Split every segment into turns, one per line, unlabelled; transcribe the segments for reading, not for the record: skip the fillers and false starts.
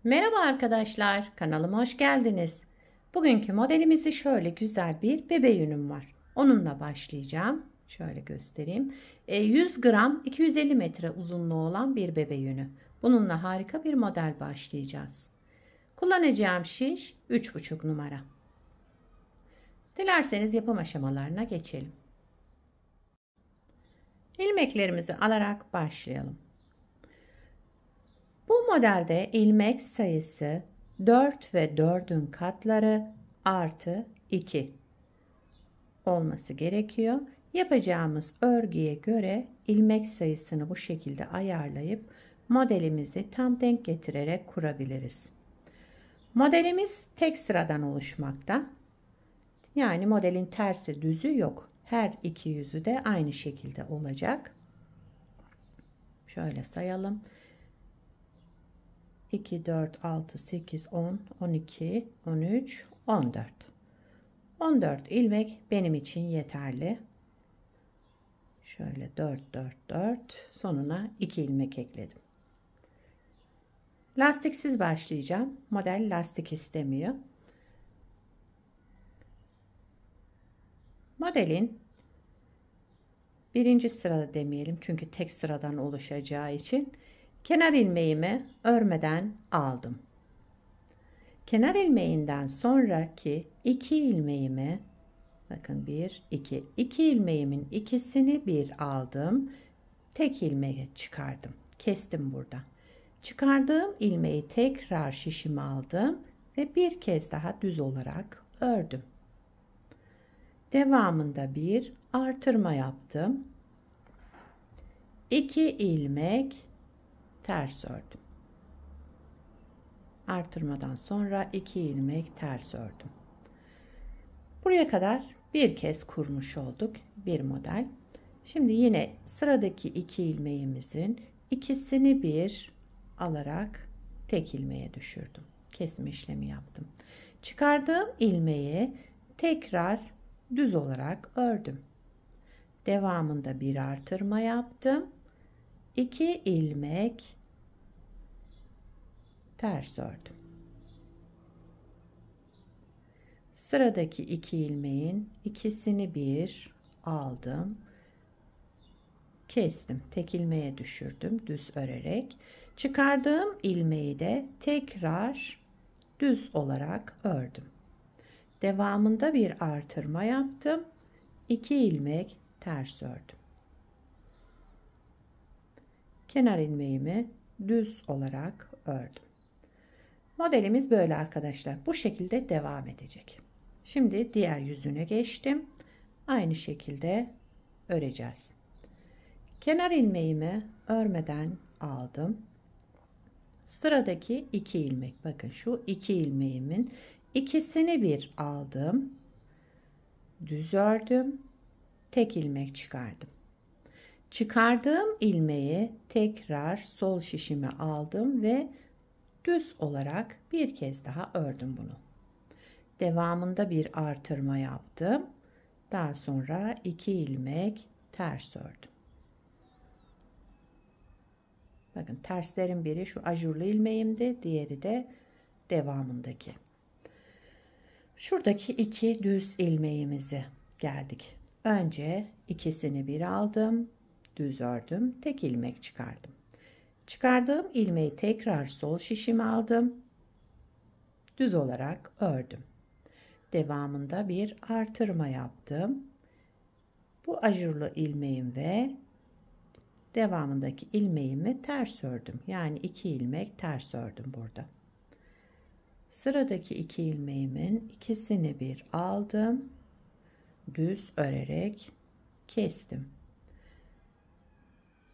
Merhaba arkadaşlar, kanalıma hoş geldiniz. Bugünkü modelimizi şöyle güzel bir bebe yünüm var. Onunla başlayacağım. Şöyle göstereyim. 100 gram 250 metre uzunluğu olan bir bebe yünü. Bununla harika bir model başlayacağız. Kullanacağım şiş 3,5 numara. Dilerseniz yapım aşamalarına geçelim. İlmeklerimizi alarak başlayalım. Bu modelde ilmek sayısı 4 ve 4'ün katları artı 2 olması gerekiyor. Yapacağımız örgüye göre ilmek sayısını bu şekilde ayarlayıp modelimizi tam denk getirerek kurabiliriz. Modelimiz tek sıradan oluşmakta. Yani modelin tersi düzü yok. Her iki yüzü de aynı şekilde olacak. Şöyle sayalım. 2, 4, 6, 8, 10, 12, 13, 14. 14 ilmek benim için yeterli. Şöyle 4, 4, 4. Sonuna 2 ilmek ekledim. Lastiksiz başlayacağım. Model lastik istemiyor. Modelin birinci sırada demeyelim. Çünkü tek sıradan oluşacağı için kenar ilmeğimi örmeden aldım. Kenar ilmeğinden sonraki 2 ilmeğimi, bakın 1 2 ilmeğimin ikisini bir aldım, tek ilmeği çıkardım, kestim burada. Çıkardığım ilmeği tekrar şişime aldım ve bir kez daha düz olarak ördüm. Devamında bir artırma yaptım, 2 ilmek ters ördüm. Artırmadan sonra 2 ilmek ters ördüm. Buraya kadar bir kez kurmuş olduk bir model. Şimdi yine sıradaki 2 ilmeğimizin ikisini bir alarak tek ilmeğe düşürdüm. Kesme işlemi yaptım. Çıkardığım ilmeği tekrar düz olarak ördüm. Devamında bir artırma yaptım. 2 ilmek ters ördüm. Sıradaki 2 ilmeğin ikisini bir aldım. Kestim. Tek ilmeğe düşürdüm düz örerek. Çıkardığım ilmeği de tekrar düz olarak ördüm. Devamında bir artırma yaptım. 2 ilmek ters ördüm. Kenar ilmeğimi düz olarak ördüm. Modelimiz böyle arkadaşlar. Bu şekilde devam edecek. Şimdi diğer yüzüne geçtim. Aynı şekilde öreceğiz. Kenar ilmeğimi örmeden aldım. Sıradaki 2 ilmek. Bakın şu 2 ilmeğimin ikisini bir aldım. Düz ördüm. Tek ilmek çıkardım. Çıkardığım ilmeği tekrar sol şişime aldım ve düz olarak bir kez daha ördüm bunu. Devamında bir artırma yaptım. Daha sonra 2 ilmek ters ördüm. Bakın terslerin biri şu ajurlu ilmeğimdi, diğeri de devamındaki. Şuradaki 2 düz ilmeğimizi geldik. Önce ikisini bir aldım, düz ördüm, tek ilmek çıkardım. Çıkardığım ilmeği tekrar sol şişime aldım. Düz olarak ördüm. Devamında bir artırma yaptım. Bu ajurlu ilmeğim ve devamındaki ilmeğimi ters ördüm. Yani 2 ilmek ters ördüm burada. Sıradaki 2 ilmeğimin ikisini bir aldım. Düz örerek kestim.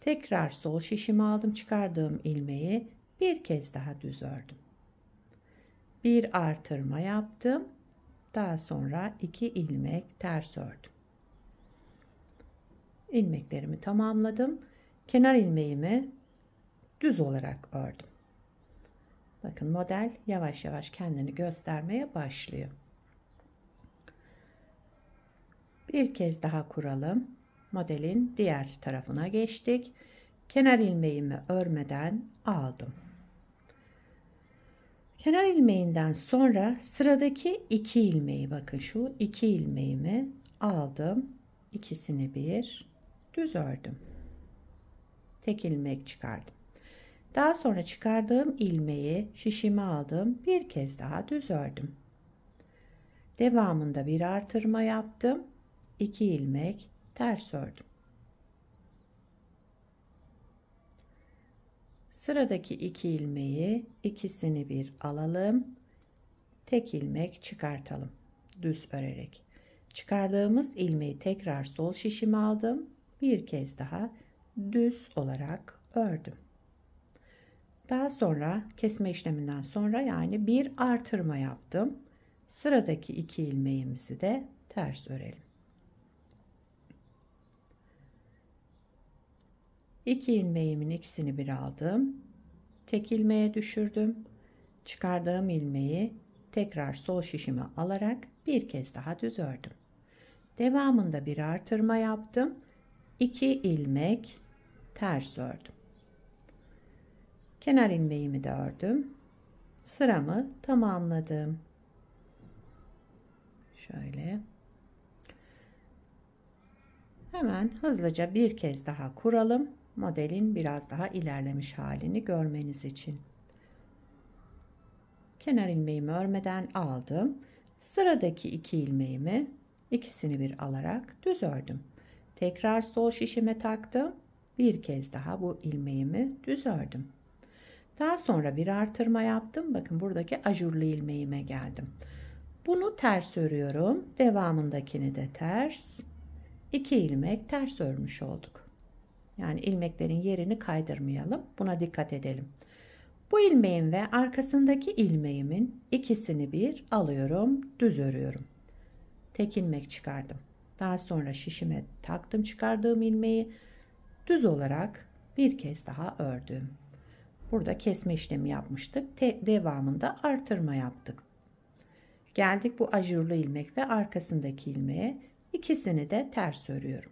Tekrar sol şişimi aldım. Çıkardığım ilmeği bir kez daha düz ördüm. Bir artırma yaptım. Daha sonra 2 ilmek ters ördüm. İlmeklerimi tamamladım. Kenar ilmeğimi düz olarak ördüm. Bakın model yavaş yavaş kendini göstermeye başlıyor. Bir kez daha kuralım. Modelin diğer tarafına geçtik. Kenar ilmeğimi örmeden aldım. Kenar ilmeğinden sonra sıradaki 2 ilmeği, bakın şu 2 ilmeğimi aldım. İkisini bir düz ördüm. Tek ilmek çıkardım. Daha sonra çıkardığım ilmeği, şişimi aldım. Bir kez daha düz ördüm. Devamında bir artırma yaptım. 2 ilmek ters ördüm. Sıradaki 2 ilmeği, ikisini bir alalım. Tek ilmek çıkartalım. Düz örerek. Çıkardığımız ilmeği tekrar sol şişime aldım. Bir kez daha düz olarak ördüm. Daha sonra kesme işleminden sonra yani bir artırma yaptım. Sıradaki 2 ilmeğimizi de ters örelim. 2 ilmeğimin ikisini bir aldım. Tek ilmeğe düşürdüm. Çıkardığım ilmeği tekrar sol şişime alarak bir kez daha düz ördüm. Devamında bir artırma yaptım. 2 ilmek ters ördüm. Kenar ilmeğimi de ördüm. Sıramı tamamladım. Şöyle. Hemen hızlıca bir kez daha kuralım. Modelin biraz daha ilerlemiş halini görmeniz için. Kenar ilmeğimi örmeden aldım. Sıradaki 2 ilmeğimi ikisini bir alarak düz ördüm. Tekrar sol şişime taktım. Bir kez daha bu ilmeğimi düz ördüm. Daha sonra bir artırma yaptım. Bakın buradaki ajurlu ilmeğime geldim. Bunu ters örüyorum. Devamındakini de ters. 2 ilmek ters örmüş olduk. Yani ilmeklerin yerini kaydırmayalım. Buna dikkat edelim. Bu ilmeğin ve arkasındaki ilmeğimin ikisini bir alıyorum. Düz örüyorum. Tek ilmek çıkardım. Daha sonra şişime taktım çıkardığım ilmeği düz olarak bir kez daha ördüm. Burada kesme işlemi yapmıştık. Devamında artırma yaptık. Geldik bu ajurlu ilmek ve arkasındaki ilmeğe. İkisini de ters örüyorum.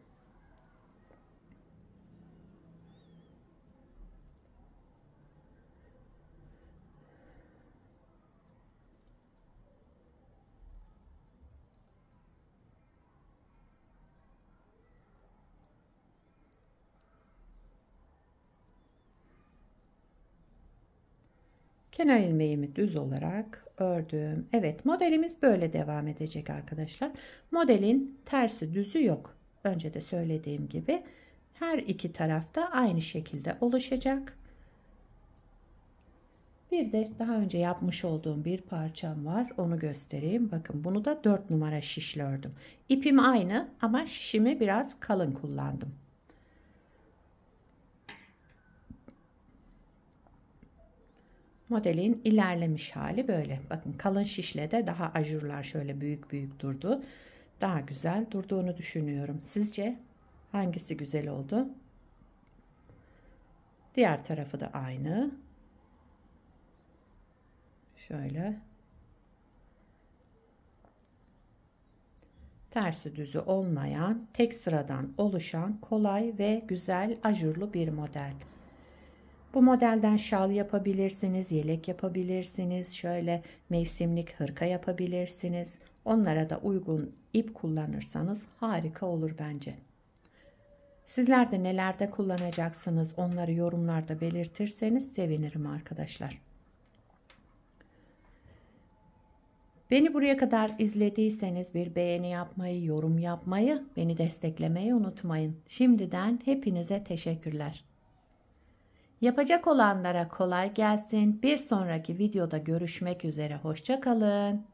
Kenar ilmeğimi düz olarak ördüm. Evet, modelimiz böyle devam edecek arkadaşlar. Modelin tersi düzü yok. Önce de söylediğim gibi her iki tarafta aynı şekilde oluşacak. Bir de daha önce yapmış olduğum bir parçam var. Onu göstereyim. Bakın bunu da 4 numara şişle ördüm. İpim aynı ama şişimi biraz kalın kullandım. Modelin ilerlemiş hali böyle. Bakın kalın şişle de daha ajurlar şöyle büyük büyük durdu. Daha güzel durduğunu düşünüyorum. Sizce hangisi güzel oldu? Diğer tarafı da aynı. Şöyle. Tersi düzü olmayan, tek sıradan oluşan kolay ve güzel ajurlu bir model. Bu modelden şal yapabilirsiniz, yelek yapabilirsiniz, şöyle mevsimlik hırka yapabilirsiniz. Onlara da uygun ip kullanırsanız harika olur bence. Sizler de nelerde kullanacaksınız onları yorumlarda belirtirseniz sevinirim arkadaşlar. Beni buraya kadar izlediyseniz bir beğeni yapmayı, yorum yapmayı, beni desteklemeyi unutmayın. Şimdiden hepinize teşekkürler. Yapacak olanlara kolay gelsin. Bir sonraki videoda görüşmek üzere. Hoşça kalın.